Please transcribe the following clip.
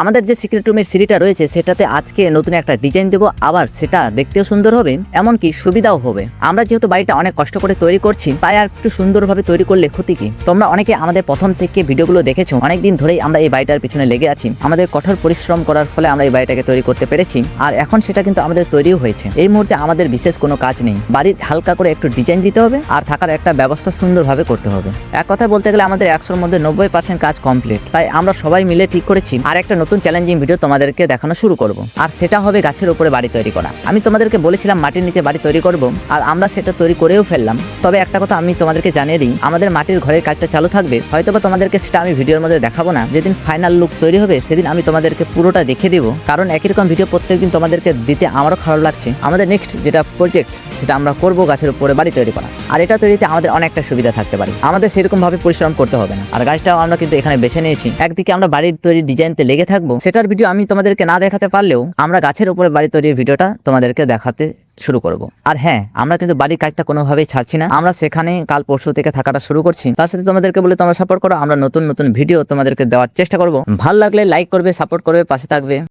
আমাদের যে সিক্রেট রুমের সিঁড়িটা রয়েছে সেটাতে আজকে নতুন একটা ডিজাইন দেবো, আবার সেটা দেখতেও সুন্দর হবে, এমনকি সুবিধাও হবে। আমরা যেহেতু বাড়িটা অনেক কষ্ট করে তৈরি করছি, তাই আর একটু সুন্দরভাবে তৈরি করলে ক্ষতি কি? তোমরা অনেকে আমাদের প্রথম থেকে ভিডিওগুলো দেখেছো, অনেকদিন ধরেই আমরা এই বাড়িটার পিছনে লেগে আছি। আমাদের কঠোর পরিশ্রম করার ফলে আমরা এই বাড়িটাকে তৈরি করতে পেরেছি, আর এখন সেটা কিন্তু আমাদের তৈরিও হয়েছে। এই মুহূর্তে আমাদের বিশেষ কোনো কাজ নেই, বাড়ির হালকা করে একটু ডিজাইন দিতে হবে আর থাকার একটা ব্যবস্থা সুন্দরভাবে করতে হবে। এক কথা বলতে গেলে আমাদের 100-র মধ্যে 90% কাজ কমপ্লিট। তাই আমরা সবাই মিলে ঠিক করেছি আর একটা নতুন চ্যালেঞ্জিং ভিডিও তোমাদেরকে দেখানো শুরু করব, আর সেটা হবে গাছের উপরে বাড়ি তৈরি করা। আমি তোমাদেরকে বলেছিলাম মাটির নিচে বাড়ি তৈরি করব, আর আমরা সেটা তৈরি করেও ফেললাম। তবে একটা কথা আমি তোমাদেরকে জানিয়ে দিই, আমাদের মাটির ঘরের কাজটা চালু থাকবে, হয়তোবা তোমাদেরকে সেটা আমি ভিডিওর মধ্যে দেখাবো না। যেদিন ফাইনাল লুক তৈরি হবে সেদিন আমি তোমাদেরকে পুরোটা দেখে দিব, কারণ একই রকম ভিডিও প্রত্যেকদিন তোমাদেরকে দিতে আমারও খারাপ লাগছে। আমাদের নেক্সট যেটা প্রজেক্ট সেটা আমরা করব গাছের উপরে বাড়ি তৈরি করা, আর এটা তৈরিতে আমাদের অনেকটা সুবিধা থাকতে পারে। আমাদের সেরকম ভাবে পরিশ্রম করতে হবে না, আর গাছটাও আমরা কিন্তু এখানে বেছে নিয়েছি। একদিকে আমরা বাড়ির তৈরির ডিজাইনতে লেগে থাকবো, সেটার ভিডিও আমি তোমাদেরকে না দেখাতে পারলেও আমরা গাছের উপরে বাড়ি তৈরির ভিডিওটা তোমাদেরকে দেখাতে শুরু করব। আর হ্যাঁ, আমরা কিন্তু বাড়ির কাজটা কোনোভাবেই ছাড়ছি না, আমরা সেখানে কাল পরশু থেকে থাকাটা শুরু করছি। তার সাথে তোমাদেরকে বলে তোমরা সাপোর্ট করো, আমরা নতুন নতুন ভিডিও তোমাদেরকে দেওয়ার চেষ্টা করব। ভালো লাগলে লাইক করবে, সাপোর্ট করবে, পাশে থাকবে।